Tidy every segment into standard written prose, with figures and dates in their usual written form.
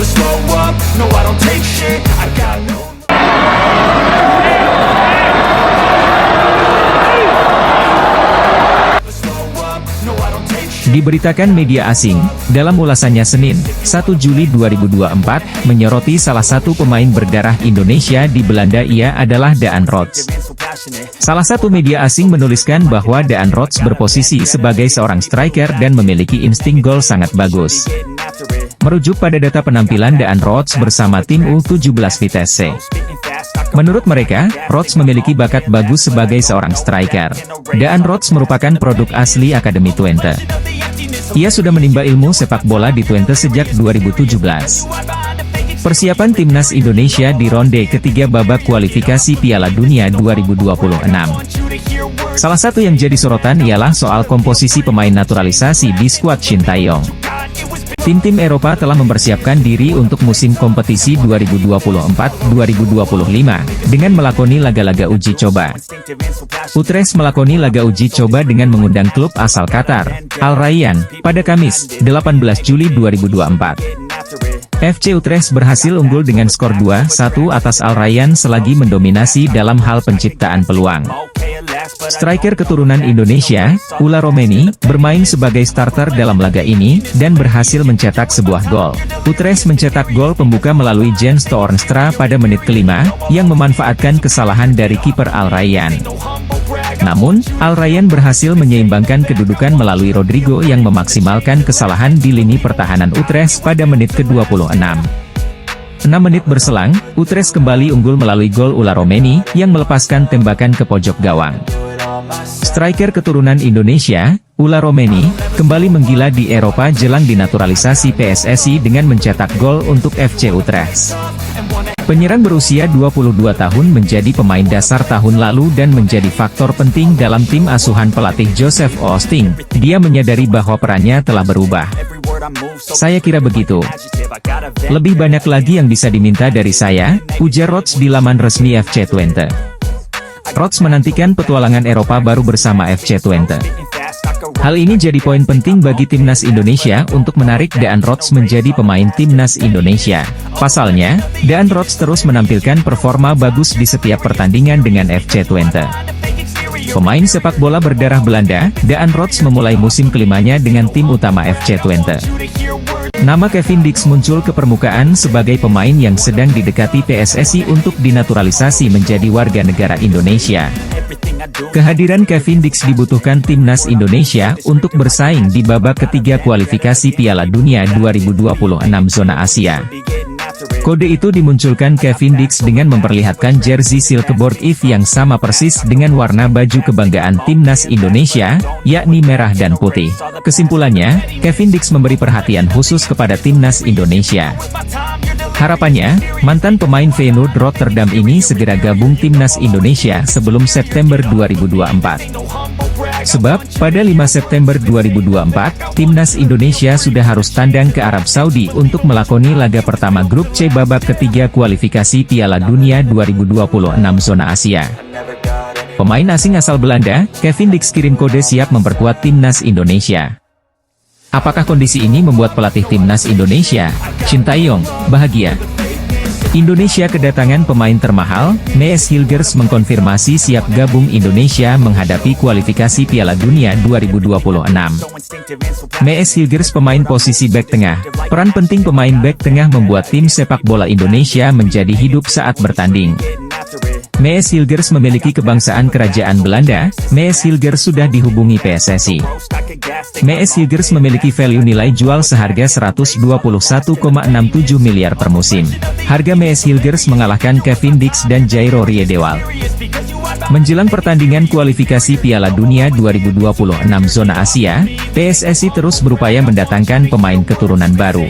never slow up, no I don't take shit, I got no. Diberitakan media asing, dalam ulasannya Senin, 1 Juli 2024, menyoroti salah satu pemain berdarah Indonesia di Belanda ia adalah Daan Rots. Salah satu media asing menuliskan bahwa Daan Rots berposisi sebagai seorang striker dan memiliki insting gol sangat bagus. Merujuk pada data penampilan Daan Rots bersama tim U17 Vitesse. Menurut mereka, Rots memiliki bakat bagus sebagai seorang striker. Daan Rots merupakan produk asli Akademi Twente. Ia sudah menimba ilmu sepak bola di Twente sejak 2017. Persiapan timnas Indonesia di ronde ketiga babak kualifikasi Piala Dunia 2026. Salah satu yang jadi sorotan ialah soal komposisi pemain naturalisasi di skuad Shin Tae-yong. Tim-tim Eropa telah mempersiapkan diri untuk musim kompetisi 2024-2025, dengan melakoni laga-laga uji coba. Utrecht melakoni laga uji coba dengan mengundang klub asal Qatar, Al Rayyan, pada Kamis, 18 Juli 2024. FC Utrecht berhasil unggul dengan skor 2-1 atas Al Rayyan selagi mendominasi dalam hal penciptaan peluang. Striker keturunan Indonesia, Ula Romeni, bermain sebagai starter dalam laga ini, dan berhasil mencetak sebuah gol. Utrecht mencetak gol pembuka melalui Jens Toornstra pada menit kelima, yang memanfaatkan kesalahan dari kiper Al Rayyan. Namun, Al Rayyan berhasil menyeimbangkan kedudukan melalui Rodrigo yang memaksimalkan kesalahan di lini pertahanan Utrecht pada menit ke-26. 6 menit berselang, Utrecht kembali unggul melalui gol Ula Romeni, yang melepaskan tembakan ke pojok gawang. Striker keturunan Indonesia, Ula Romeni, kembali menggila di Eropa jelang dinaturalisasi PSSI dengan mencetak gol untuk FC Utrecht. Penyerang berusia 22 tahun menjadi pemain dasar tahun lalu dan menjadi faktor penting dalam tim asuhan pelatih Joseph Oosting. Dia menyadari bahwa perannya telah berubah. Saya kira begitu. Lebih banyak lagi yang bisa diminta dari saya, ujar Rots di laman resmi FC Twente. Rots menantikan petualangan Eropa baru bersama FC Twente. Hal ini jadi poin penting bagi timnas Indonesia untuk menarik Daan Rots menjadi pemain timnas Indonesia. Pasalnya, Daan Rots terus menampilkan performa bagus di setiap pertandingan dengan FC Twente. Pemain sepak bola berdarah Belanda, Daan Rots memulai musim kelimanya dengan tim utama FC Twente. Nama Kevin Dix muncul ke permukaan sebagai pemain yang sedang didekati PSSI untuk dinaturalisasi menjadi warga negara Indonesia. Kehadiran Kevin Dix dibutuhkan timnas Indonesia untuk bersaing di babak ketiga kualifikasi Piala Dunia 2026 zona Asia. Kode itu dimunculkan Kevin Dix dengan memperlihatkan jersey Silkeborg If yang sama persis dengan warna baju kebanggaan timnas Indonesia, yakni merah dan putih. Kesimpulannya, Kevin Dix memberi perhatian khusus kepada timnas Indonesia. Harapannya, mantan pemain Feyenoord Rotterdam ini segera gabung timnas Indonesia sebelum September 2024. Sebab, pada 5 September 2024, timnas Indonesia sudah harus tandang ke Arab Saudi untuk melakoni laga pertama grup C babak ketiga kualifikasi Piala Dunia 2026 zona Asia. Pemain asing asal Belanda, Kevin Dix kirim kode siap memperkuat timnas Indonesia. Apakah kondisi ini membuat pelatih timnas Indonesia, Shin Tae-yong, bahagia? Indonesia kedatangan pemain termahal, Mees Hilgers mengkonfirmasi siap gabung Indonesia menghadapi kualifikasi Piala Dunia 2026. Mees Hilgers pemain posisi bek tengah. Peran penting pemain bek tengah membuat tim sepak bola Indonesia menjadi hidup saat bertanding. Mees Hilgers memiliki kebangsaan kerajaan Belanda. Mees Hilgers sudah dihubungi PSSI. Mees Hilgers memiliki value nilai jual seharga 121,67 miliar per musim. Harga Mees Hilgers mengalahkan Kevin Dix dan Jairo Riedewald. Menjelang pertandingan kualifikasi Piala Dunia 2026 zona Asia, PSSI terus berupaya mendatangkan pemain keturunan baru.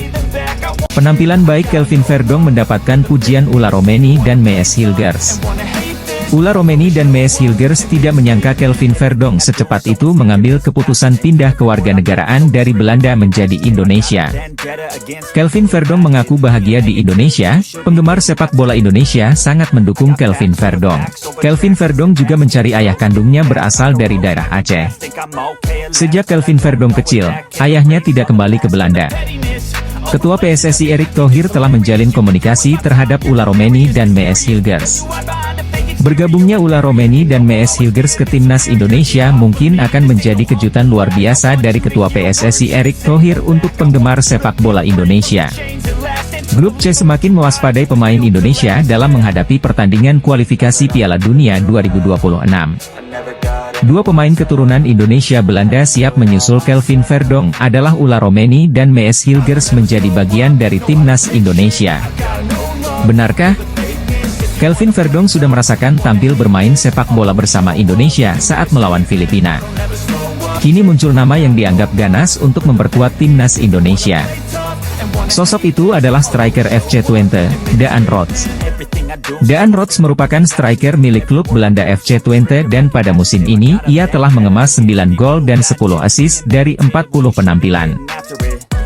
Penampilan baik Kelvin Verdong mendapatkan pujian Ula Romeni dan Mees Hilgers. Ula Romeni dan Mees Hilgers tidak menyangka Kelvin Verdong secepat itu mengambil keputusan pindah kewarganegaraan dari Belanda menjadi Indonesia. Kelvin Verdong mengaku bahagia di Indonesia. Penggemar sepak bola Indonesia sangat mendukung Kelvin Verdong. Kelvin Verdong juga mencari ayah kandungnya berasal dari daerah Aceh. Sejak Kelvin Verdong kecil, ayahnya tidak kembali ke Belanda. Ketua PSSI Erick Thohir telah menjalin komunikasi terhadap Ula Romeni dan Mees Hilgers. Bergabungnya Ula Romeni dan Mees Hilgers ke timnas Indonesia mungkin akan menjadi kejutan luar biasa dari Ketua PSSI Erick Thohir untuk penggemar sepak bola Indonesia. Grup C semakin mewaspadai pemain Indonesia dalam menghadapi pertandingan kualifikasi Piala Dunia 2026. Dua pemain keturunan Indonesia Belanda siap menyusul Kelvin Verdong adalah Ula Romeni dan Mees Hilgers menjadi bagian dari timnas Indonesia. Benarkah? Kelvin Verdong sudah merasakan tampil bermain sepak bola bersama Indonesia saat melawan Filipina. Kini muncul nama yang dianggap ganas untuk memperkuat timnas Indonesia. Sosok itu adalah striker FC Twente, Daan Rots. Daan Rots merupakan striker milik klub Belanda FC Twente dan pada musim ini ia telah mengemas 9 gol dan 10 assist dari 40 penampilan.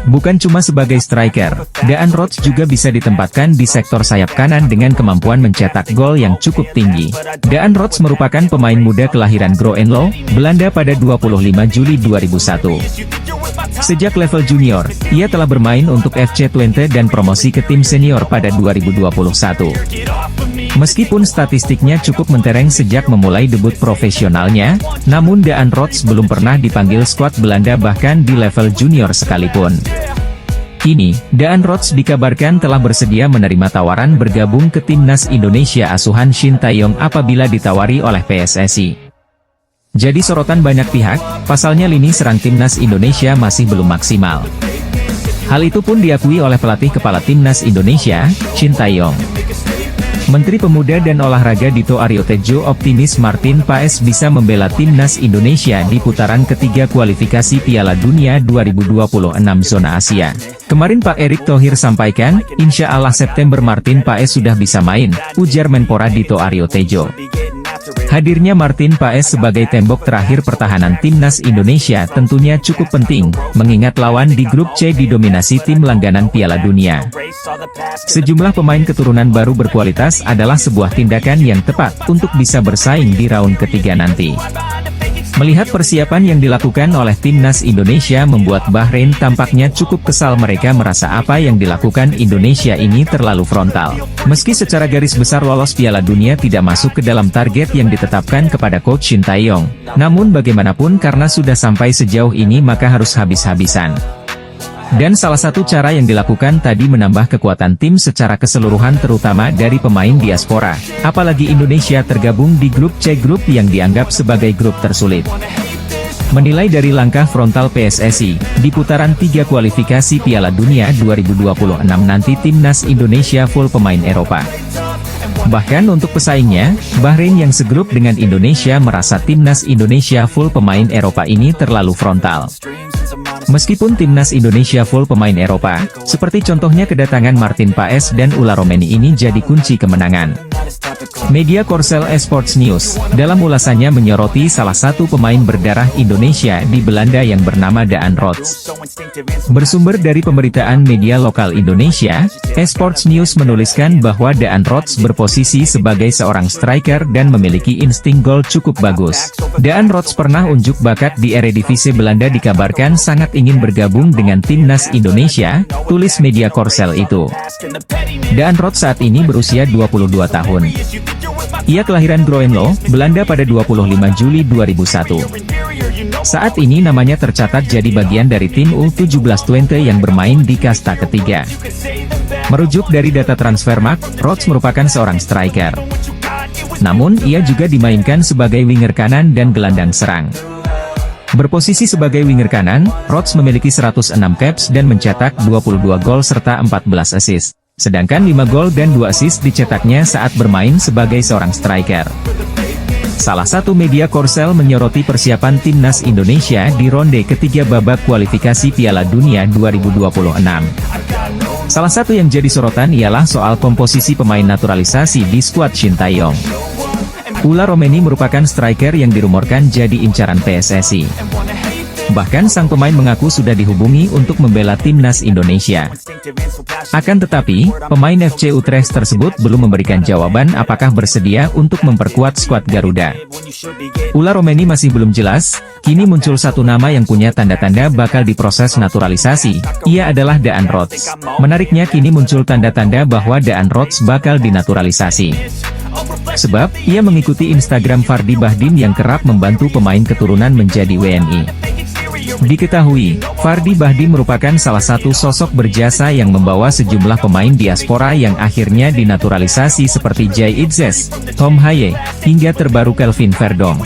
Bukan cuma sebagai striker, Daan Rots juga bisa ditempatkan di sektor sayap kanan dengan kemampuan mencetak gol yang cukup tinggi. Daan Rots merupakan pemain muda kelahiran Groenlo, Belanda pada 25 Juli 2001. Sejak level junior, ia telah bermain untuk FC Twente dan promosi ke tim senior pada 2021. Meskipun statistiknya cukup mentereng sejak memulai debut profesionalnya, namun Daan Rots belum pernah dipanggil skuad Belanda bahkan di level junior sekalipun. Kini, Daan Rots dikabarkan telah bersedia menerima tawaran bergabung ke timnas Indonesia asuhan Shin Tae-yong apabila ditawari oleh PSSI. Jadi sorotan banyak pihak, pasalnya lini serang timnas Indonesia masih belum maksimal. Hal itu pun diakui oleh pelatih kepala timnas Indonesia, Shin Tae-yong. Menteri Pemuda dan Olahraga Dito Aryo Tejo optimis Martin Paes bisa membela timnas Indonesia di putaran ketiga kualifikasi Piala Dunia 2026 zona Asia. Kemarin Pak Erick Thohir sampaikan, insya Allah September Martin Paes sudah bisa main, ujar Menpora Dito Aryo Tejo. Hadirnya Martin Paes sebagai tembok terakhir pertahanan timnas Indonesia tentunya cukup penting, mengingat lawan di grup C didominasi tim langganan Piala Dunia. Sejumlah pemain keturunan baru berkualitas adalah sebuah tindakan yang tepat untuk bisa bersaing di raun ketiga nanti. Melihat persiapan yang dilakukan oleh timnas Indonesia membuat Bahrain tampaknya cukup kesal, mereka merasa apa yang dilakukan Indonesia ini terlalu frontal. Meski secara garis besar lolos Piala Dunia tidak masuk ke dalam target yang ditetapkan kepada Coach Shin Tae-yong, namun bagaimanapun karena sudah sampai sejauh ini maka harus habis-habisan. Dan salah satu cara yang dilakukan tadi menambah kekuatan tim secara keseluruhan terutama dari pemain diaspora, apalagi Indonesia tergabung di grup C, grup yang dianggap sebagai grup tersulit. Menilai dari langkah frontal PSSI, di putaran 3 kualifikasi Piala Dunia 2026 nanti timnas Indonesia full pemain Eropa. Bahkan untuk pesaingnya, Bahrain yang segrup dengan Indonesia merasa timnas Indonesia full pemain Eropa ini terlalu frontal. Meskipun timnas Indonesia full pemain Eropa, seperti contohnya kedatangan Martin Paes dan Ula Romeni ini jadi kunci kemenangan. Media Korsel Esports News, dalam ulasannya menyoroti salah satu pemain berdarah Indonesia di Belanda yang bernama Daan Rots. Bersumber dari pemberitaan media lokal Indonesia, Esports News menuliskan bahwa Daan Rots berposisi sebagai seorang striker dan memiliki insting gol cukup bagus. Daan Rots pernah unjuk bakat di Eredivisie Belanda, dikabarkan sangat ingin bergabung dengan timnas Indonesia, tulis media Korsel itu. Daan Rots saat ini berusia 22 tahun. Ia kelahiran Groenlo, Belanda pada 25 Juli 2001. Saat ini namanya tercatat jadi bagian dari tim U17 Twente yang bermain di kasta ketiga. Merujuk dari data Transfermarkt, Rots merupakan seorang striker. Namun ia juga dimainkan sebagai winger kanan dan gelandang serang. Berposisi sebagai winger kanan, Rots memiliki 106 caps dan mencetak 22 gol serta 14 assist. Sedangkan 5 gol dan 2 assist dicetaknya saat bermain sebagai seorang striker. Salah satu media Korsel menyoroti persiapan timnas Indonesia di ronde ketiga babak kualifikasi Piala Dunia 2026. Salah satu yang jadi sorotan ialah soal komposisi pemain naturalisasi di skuad Shin Tae-yong. Ula Romeni merupakan striker yang dirumorkan jadi incaran PSSI. Bahkan sang pemain mengaku sudah dihubungi untuk membela timnas Indonesia. Akan tetapi, pemain FC Utrecht tersebut belum memberikan jawaban apakah bersedia untuk memperkuat skuad Garuda. Ular Romeni masih belum jelas, kini muncul satu nama yang punya tanda-tanda bakal diproses naturalisasi, ia adalah Daan Rots. Menariknya kini muncul tanda-tanda bahwa Daan Rots bakal dinaturalisasi. Sebab, ia mengikuti Instagram Fardy Bahdim yang kerap membantu pemain keturunan menjadi WNI. Diketahui, Fardy Bahdim merupakan salah satu sosok berjasa yang membawa sejumlah pemain diaspora yang akhirnya dinaturalisasi seperti Jay Itzes, Tom Haye, hingga terbaru Kelvin Verdong.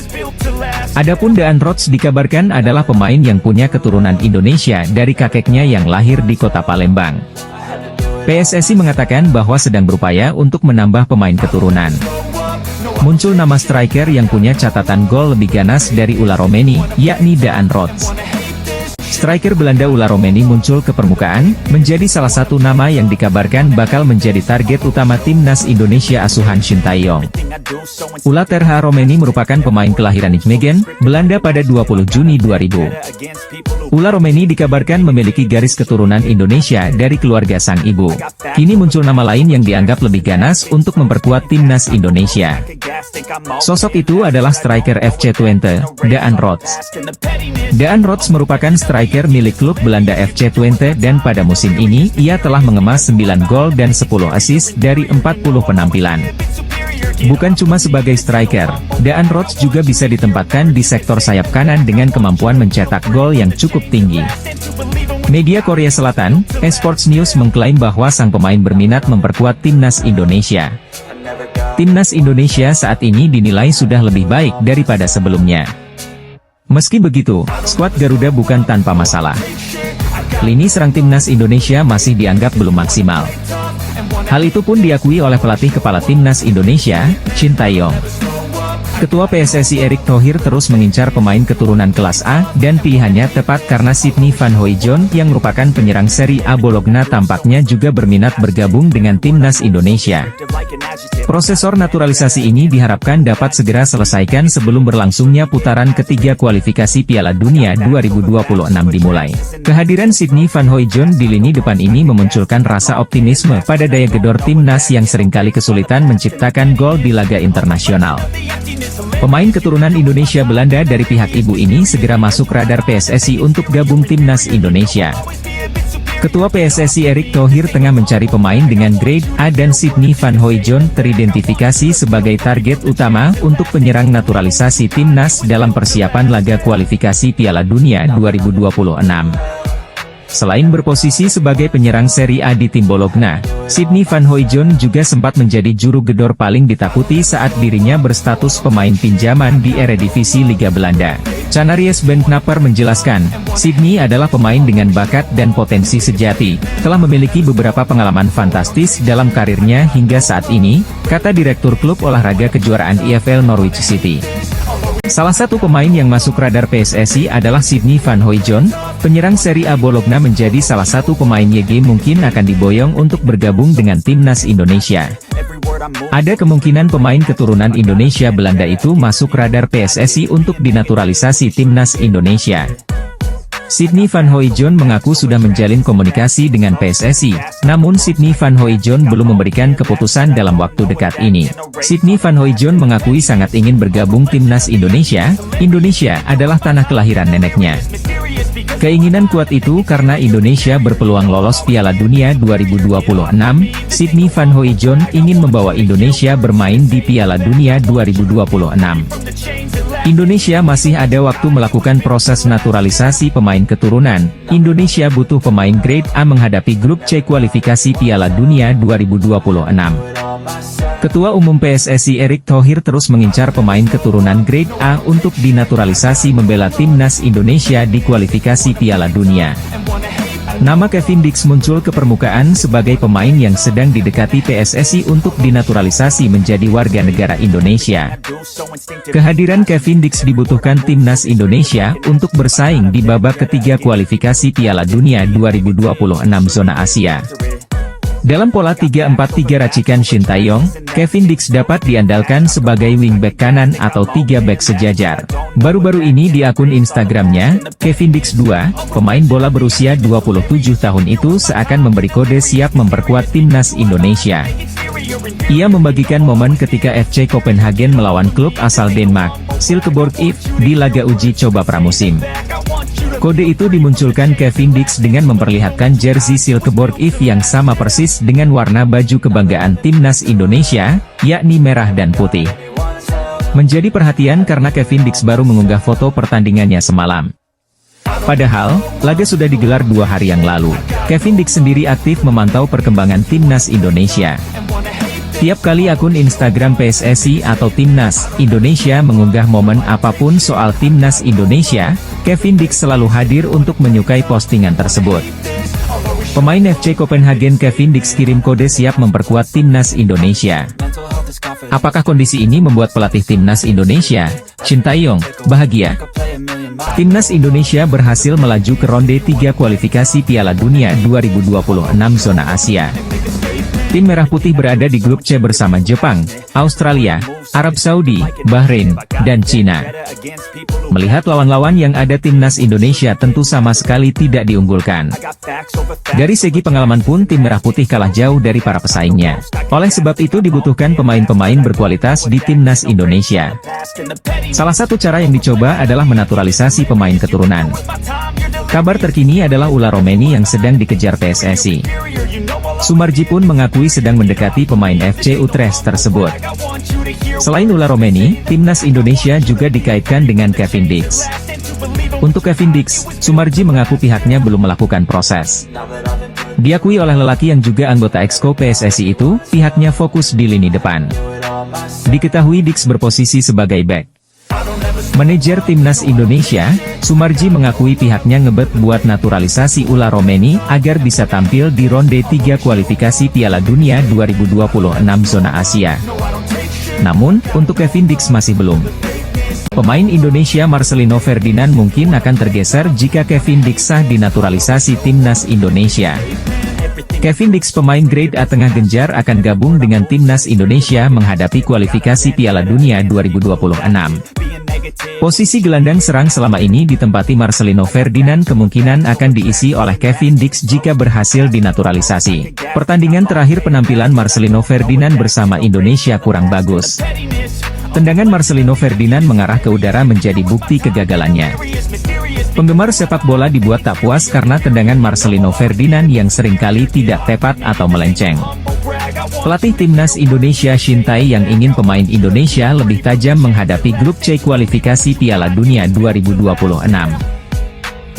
Adapun Daan Rots dikabarkan adalah pemain yang punya keturunan Indonesia dari kakeknya yang lahir di kota Palembang. PSSI mengatakan bahwa sedang berupaya untuk menambah pemain keturunan. Muncul nama striker yang punya catatan gol lebih ganas dari ular Romeni, yakni Daan Rots. Striker Belanda ular Romeni muncul ke permukaan, menjadi salah satu nama yang dikabarkan bakal menjadi target utama timnas Indonesia asuhan Shin Tae-yong. Ular Terha Romeni merupakan pemain kelahiran Nijmegen, Belanda pada 20 Juni 2000. Ular Romeni dikabarkan memiliki garis keturunan Indonesia dari keluarga sang ibu. Kini muncul nama lain yang dianggap lebih ganas untuk memperkuat timnas Indonesia. Sosok itu adalah striker FC Twente, Daan Rots. Daan Rots merupakan striker milik klub Belanda FC Twente dan pada musim ini ia telah mengemas 9 gol dan 10 assist dari 40 penampilan. Bukan cuma sebagai striker, Daan Rots juga bisa ditempatkan di sektor sayap kanan dengan kemampuan mencetak gol yang cukup tinggi. Media Korea Selatan, Esports News mengklaim bahwa sang pemain berminat memperkuat timnas Indonesia. Timnas Indonesia saat ini dinilai sudah lebih baik daripada sebelumnya. Meski begitu, skuad Garuda bukan tanpa masalah. Lini serang timnas Indonesia masih dianggap belum maksimal. Hal itu pun diakui oleh pelatih kepala timnas Indonesia, Shin Tae-yong. Ketua PSSI Erick Thohir terus mengincar pemain keturunan kelas A, dan pilihannya tepat karena Sydney Van Hooijdonk yang merupakan penyerang Serie A Bologna tampaknya juga berminat bergabung dengan timnas Indonesia. Prosesor naturalisasi ini diharapkan dapat segera selesaikan sebelum berlangsungnya putaran ketiga kualifikasi Piala Dunia 2026 dimulai. Kehadiran Sydney Van Hooijdonk di lini depan ini memunculkan rasa optimisme pada daya gedor timnas yang seringkali kesulitan menciptakan gol di laga internasional. Pemain keturunan Indonesia Belanda dari pihak ibu ini segera masuk radar PSSI untuk gabung timnas Indonesia. Ketua PSSI Erick Thohir tengah mencari pemain dengan grade A dan Sydney Van Hooijdonk teridentifikasi sebagai target utama untuk penyerang naturalisasi timnas dalam persiapan laga kualifikasi Piala Dunia 2026. Selain berposisi sebagai penyerang Serie A di tim Bologna, Sydney Van Hooijdonk juga sempat menjadi juru gedor paling ditakuti saat dirinya berstatus pemain pinjaman di Eredivisie Liga Belanda. Canaries Ben Knapper menjelaskan, Sydney adalah pemain dengan bakat dan potensi sejati, telah memiliki beberapa pengalaman fantastis dalam karirnya hingga saat ini, kata Direktur Klub Olahraga Kejuaraan EFL Norwich City. Salah satu pemain yang masuk radar PSSI adalah Sydney Van Hooijdonk, penyerang Serie A Bologna menjadi salah satu pemain YG mungkin akan diboyong untuk bergabung dengan timnas Indonesia. Ada kemungkinan pemain keturunan Indonesia Belanda itu masuk radar PSSI untuk dinaturalisasi timnas Indonesia. Sydney Van Hooijdonk mengaku sudah menjalin komunikasi dengan PSSI, namun Sydney Van Hooijdonk belum memberikan keputusan dalam waktu dekat ini. Sydney Van Hooijdonk mengakui sangat ingin bergabung timnas Indonesia. Indonesia adalah tanah kelahiran neneknya. Keinginan kuat itu karena Indonesia berpeluang lolos Piala Dunia 2026, Sydney Van Hooijdonk ingin membawa Indonesia bermain di Piala Dunia 2026. Indonesia masih ada waktu melakukan proses naturalisasi pemain keturunan. Indonesia butuh pemain grade A menghadapi grup C kualifikasi Piala Dunia 2026. Ketua Umum PSSI Erick Thohir terus mengincar pemain keturunan grade A untuk dinaturalisasi membela timnas Indonesia di kualifikasi Piala Dunia. Nama Kevin Dix muncul ke permukaan sebagai pemain yang sedang didekati PSSI untuk dinaturalisasi menjadi warga negara Indonesia. Kehadiran Kevin Dix dibutuhkan timnas Indonesia untuk bersaing di babak ketiga kualifikasi Piala Dunia 2026 zona Asia. Dalam pola 3-4-3 racikan Shin Tae-yong, Kevin Dix dapat diandalkan sebagai wingback kanan atau 3 back sejajar. Baru-baru ini di akun Instagramnya, Kevin Dix 2, pemain bola berusia 27 tahun itu seakan memberi kode siap memperkuat timnas Indonesia. Ia membagikan momen ketika FC Copenhagen melawan klub asal Denmark, Silkeborg IF, di laga uji coba pramusim. Kode itu dimunculkan Kevin Dix dengan memperlihatkan jersey Silkeborg IF yang sama persis dengan warna baju kebanggaan timnas Indonesia, yakni merah dan putih. Menjadi perhatian karena Kevin Dix baru mengunggah foto pertandingannya semalam. Padahal, laga sudah digelar 2 hari yang lalu. Kevin Dix sendiri aktif memantau perkembangan timnas Indonesia. Tiap kali akun Instagram PSSI atau Timnas Indonesia mengunggah momen apapun soal Timnas Indonesia, Kevin Dix selalu hadir untuk menyukai postingan tersebut. Pemain FC Copenhagen Kevin Dix kirim kode siap memperkuat Timnas Indonesia. Apakah kondisi ini membuat pelatih Timnas Indonesia, Shin Tae-yong, bahagia? Timnas Indonesia berhasil melaju ke ronde 3 kualifikasi Piala Dunia 2026 zona Asia. Tim Merah Putih berada di grup C bersama Jepang, Australia, Arab Saudi, Bahrain, dan Cina. Melihat lawan-lawan yang ada timnas Indonesia tentu sama sekali tidak diunggulkan. Dari segi pengalaman pun Tim Merah Putih kalah jauh dari para pesaingnya. Oleh sebab itu dibutuhkan pemain-pemain berkualitas di timnas Indonesia. Salah satu cara yang dicoba adalah menaturalisasi pemain keturunan. Kabar terkini adalah Ula Romeni yang sedang dikejar PSSI. Sumarji pun mengakui sedang mendekati pemain FC Utrecht tersebut. Selain Ula Romeni, timnas Indonesia juga dikaitkan dengan Kevin Dix. Untuk Kevin Dix, Sumarji mengaku pihaknya belum melakukan proses. Diakui oleh lelaki yang juga anggota Exco PSSI itu, pihaknya fokus di lini depan. Diketahui Dix berposisi sebagai back. Manajer timnas Indonesia, Sumarji mengakui pihaknya ngebet buat naturalisasi Ula Romeni agar bisa tampil di ronde 3 kualifikasi Piala Dunia 2026 zona Asia. Namun, untuk Kevin Dix masih belum. Pemain Indonesia Marcelino Ferdinand mungkin akan tergeser jika Kevin Dix sah dinaturalisasi timnas Indonesia. Kevin Dix pemain grade A tengah genjar akan gabung dengan timnas Indonesia menghadapi kualifikasi Piala Dunia 2026. Posisi gelandang serang selama ini ditempati Marcelino Ferdinand kemungkinan akan diisi oleh Kevin Dix jika berhasil dinaturalisasi. Pertandingan terakhir penampilan Marcelino Ferdinand bersama Indonesia kurang bagus. Tendangan Marcelino Ferdinand mengarah ke udara menjadi bukti kegagalannya. Penggemar sepak bola dibuat tak puas karena tendangan Marcelino Ferdinand yang seringkali tidak tepat atau melenceng. Pelatih timnas Indonesia Shin Tae yang ingin pemain Indonesia lebih tajam menghadapi grup C kualifikasi Piala Dunia 2026.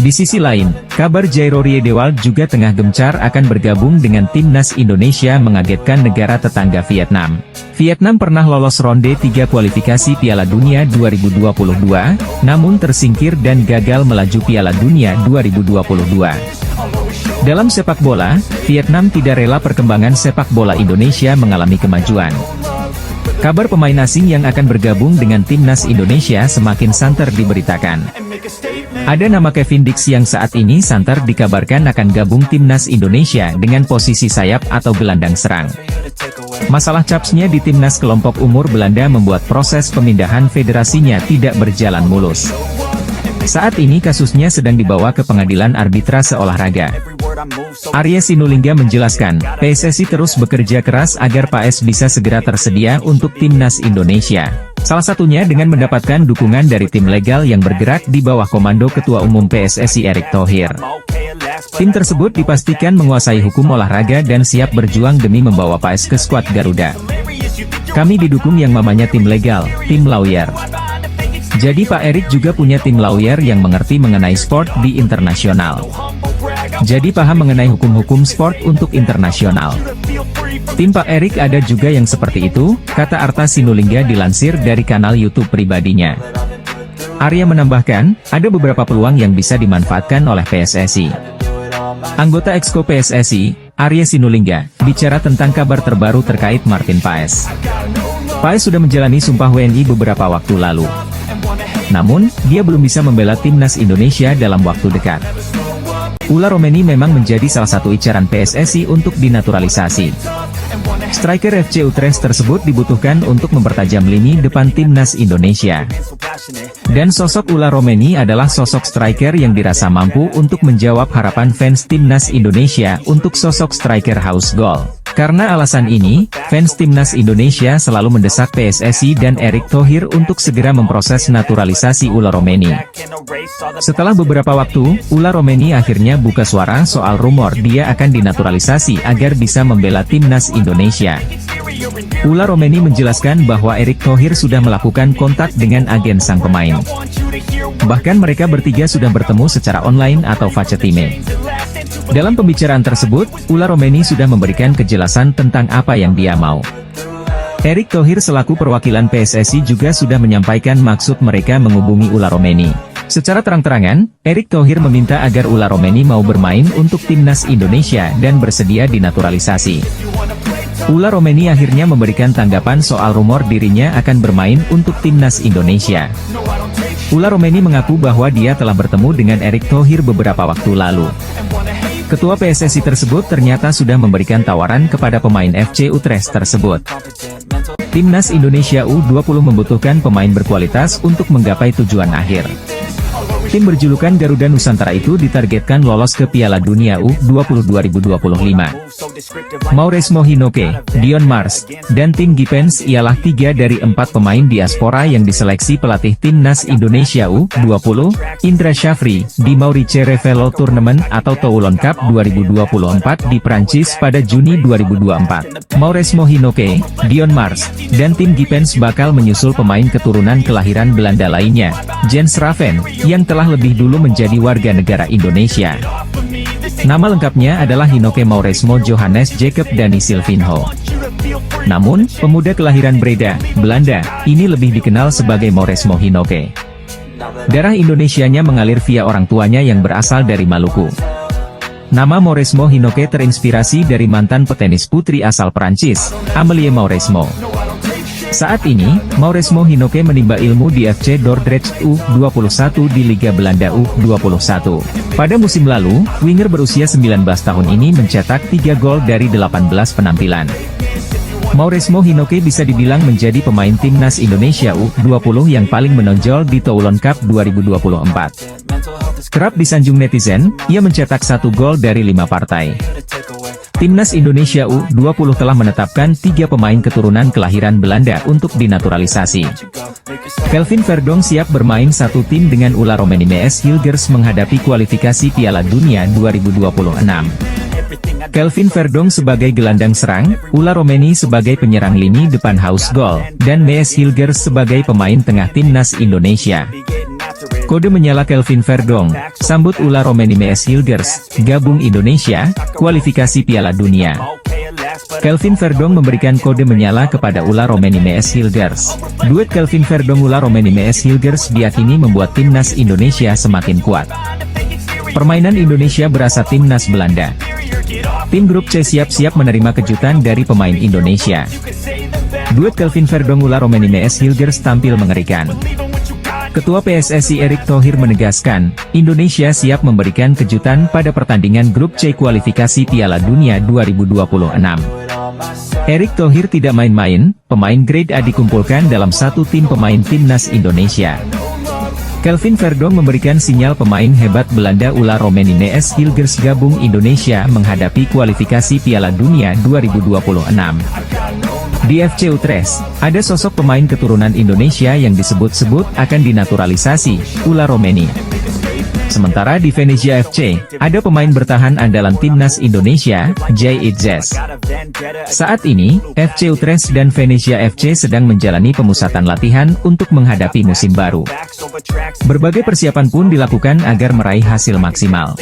Di sisi lain, kabar Jairo Riedewald juga tengah gencar akan bergabung dengan timnas Indonesia mengagetkan negara tetangga Vietnam. Vietnam pernah lolos ronde 3 kualifikasi Piala Dunia 2022, namun tersingkir dan gagal melaju Piala Dunia 2022. Dalam sepak bola, Vietnam tidak rela perkembangan sepak bola Indonesia mengalami kemajuan. Kabar pemain asing yang akan bergabung dengan timnas Indonesia semakin santer diberitakan. Ada nama Kevin Dix yang saat ini santer dikabarkan akan gabung timnas Indonesia dengan posisi sayap atau gelandang serang. Masalah capsnya di timnas kelompok umur Belanda membuat proses pemindahan federasinya tidak berjalan mulus. Saat ini kasusnya sedang dibawa ke pengadilan arbitrase olahraga. Arya Sinulinga menjelaskan, PSSI terus bekerja keras agar PAS bisa segera tersedia untuk timnas Indonesia. Salah satunya dengan mendapatkan dukungan dari tim legal yang bergerak di bawah komando Ketua Umum PSSI Erick Thohir. Tim tersebut dipastikan menguasai hukum olahraga dan siap berjuang demi membawa PAS ke skuad Garuda. Kami didukung yang namanya tim legal, tim lawyer. Jadi Pak Erick juga punya tim lawyer yang mengerti mengenai sport di internasional. Jadi paham mengenai hukum-hukum sport untuk internasional. Tim Pak Erick ada juga yang seperti itu, kata Arta Sinulinga dilansir dari kanal YouTube pribadinya. Arya menambahkan, ada beberapa peluang yang bisa dimanfaatkan oleh PSSI. Anggota Exco PSSI, Arya Sinulinga, bicara tentang kabar terbaru terkait Martin Paes. Paes sudah menjalani sumpah WNI beberapa waktu lalu. Namun, dia belum bisa membela timnas Indonesia dalam waktu dekat. Ula Romeni memang menjadi salah satu incaran PSSI untuk dinaturalisasi. Striker FC Utrecht tersebut dibutuhkan untuk mempertajam lini depan timnas Indonesia. Dan sosok Ula Romeni adalah sosok striker yang dirasa mampu untuk menjawab harapan fans timnas Indonesia untuk sosok striker haus gol. Karena alasan ini, fans timnas Indonesia selalu mendesak PSSI dan Erick Thohir untuk segera memproses naturalisasi Ula Romeni. Setelah beberapa waktu, Ula Romeni akhirnya buka suara soal rumor dia akan dinaturalisasi agar bisa membela timnas Indonesia. Ula Romeni menjelaskan bahwa Erick Thohir sudah melakukan kontak dengan agen sang pemain. Bahkan mereka bertiga sudah bertemu secara online atau facetime. Dalam pembicaraan tersebut, Ula Romeni sudah memberikan kejelasan tentang apa yang dia mau. Erick Thohir selaku perwakilan PSSI juga sudah menyampaikan maksud mereka menghubungi Ula Romeni. Secara terang-terangan, Erick Thohir meminta agar Ula Romeni mau bermain untuk timnas Indonesia dan bersedia dinaturalisasi. Ula Romeni akhirnya memberikan tanggapan soal rumor dirinya akan bermain untuk timnas Indonesia. Ula Romeni mengaku bahwa dia telah bertemu dengan Erick Thohir beberapa waktu lalu. Ketua PSSI tersebut ternyata sudah memberikan tawaran kepada pemain FC Utrecht tersebut. Timnas Indonesia U20 membutuhkan pemain berkualitas untuk menggapai tujuan akhir. Tim berjulukan Garuda Nusantara itu ditargetkan lolos ke Piala Dunia U20 2025. Mauresmo Hinoke, Dion Mars, dan Tim Gipens ialah 3 dari 4 pemain diaspora yang diseleksi pelatih Timnas Indonesia U20, Indra Syafri, di Maurice Revello Tournament atau Toulon Cup 2024 di Prancis pada Juni 2024. Mauresmo Hinoke, Dion Mars, dan Tim Gipens bakal menyusul pemain keturunan kelahiran Belanda lainnya, Jens Raven, yang telah lebih dulu menjadi warga negara Indonesia. Nama lengkapnya adalah Hinoke Mauresmo Johannes Jacob Dani Silvinho. Namun, pemuda kelahiran Breda, Belanda, ini lebih dikenal sebagai Mauresmo Hinoke. Darah Indonesianya mengalir via orang tuanya yang berasal dari Maluku. Nama Mauresmo Hinoke terinspirasi dari mantan petenis putri asal Prancis, Amélie Mauresmo. Saat ini, Mauresmo Hinoke menimba ilmu di FC Dordrecht U21 di Liga Belanda U21. Pada musim lalu, winger berusia 19 tahun ini mencetak 3 gol dari 18 penampilan. Mauresmo Hinoke bisa dibilang menjadi pemain timnas Indonesia U20 yang paling menonjol di Toulon Cup 2024. Kerap disanjung netizen, ia mencetak 1 gol dari 5 partai. Timnas Indonesia U20 telah menetapkan 3 pemain keturunan kelahiran Belanda untuk dinaturalisasi. Kelvin Verdonk siap bermain satu tim dengan Ula Romeni MS Hilgers menghadapi kualifikasi Piala Dunia 2026. Kelvin Verdonk sebagai gelandang serang, Ula Romeni sebagai penyerang lini depan haus gol, dan MS Hilgers sebagai pemain tengah timnas Indonesia. Kode menyala Kelvin Verdonk, sambut Ula Romeni MS Hilgers, gabung Indonesia, kualifikasi Piala Dunia. Kelvin Verdonk memberikan kode menyala kepada Ula Romeni MS Hilgers. Duet Kelvin Verdonk Ula Romeni MS Hilgers diyakini membuat timnas Indonesia semakin kuat. Permainan Indonesia berasa timnas Belanda. Tim grup C siap-siap menerima kejutan dari pemain Indonesia. Duet Kelvin Verdonk Ula Romeni MS Hilgers tampil mengerikan. Ketua PSSI Erick Thohir menegaskan, Indonesia siap memberikan kejutan pada pertandingan grup C kualifikasi Piala Dunia 2026. Erick Thohir tidak main-main, pemain grade A dikumpulkan dalam satu tim pemain timnas Indonesia. Kelvin Verdonk memberikan sinyal pemain hebat Belanda Ula Romeni MS Hilgers gabung Indonesia menghadapi kualifikasi Piala Dunia 2026. Di FC Utrecht, ada sosok pemain keturunan Indonesia yang disebut-sebut akan dinaturalisasi, Ula Romeni. Sementara di Venezia FC, ada pemain bertahan andalan timnas Indonesia, Jay Itzes. Saat ini, FC Utrecht dan Venezia FC sedang menjalani pemusatan latihan untuk menghadapi musim baru. Berbagai persiapan pun dilakukan agar meraih hasil maksimal.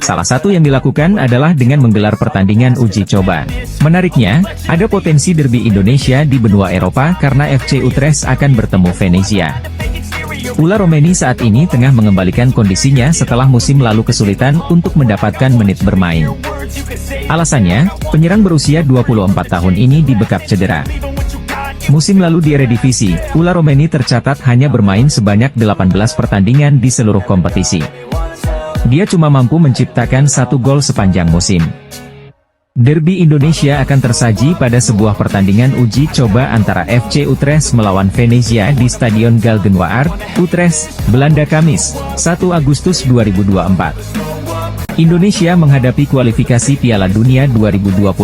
Salah satu yang dilakukan adalah dengan menggelar pertandingan uji coba. Menariknya, ada potensi derby Indonesia di benua Eropa karena FC Utrecht akan bertemu Venezia. Ula Romeni saat ini tengah mengembalikan kondisinya setelah musim lalu kesulitan untuk mendapatkan menit bermain. Alasannya, penyerang berusia 24 tahun ini dibekap cedera. Musim lalu di Eredivisie, Ula Romeni tercatat hanya bermain sebanyak 18 pertandingan di seluruh kompetisi. Dia cuma mampu menciptakan 1 gol sepanjang musim. Derby Indonesia akan tersaji pada sebuah pertandingan uji coba antara FC Utrecht melawan Venezia di Stadion Galgenwaard, Utrecht, Belanda Kamis, 1 Agustus 2024. Indonesia menghadapi kualifikasi Piala Dunia 2026,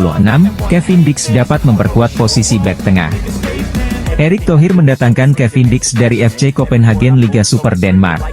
Kevin Dix dapat memperkuat posisi bek tengah. Erick Thohir mendatangkan Kevin Dix dari FC Copenhagen Liga Super Denmark.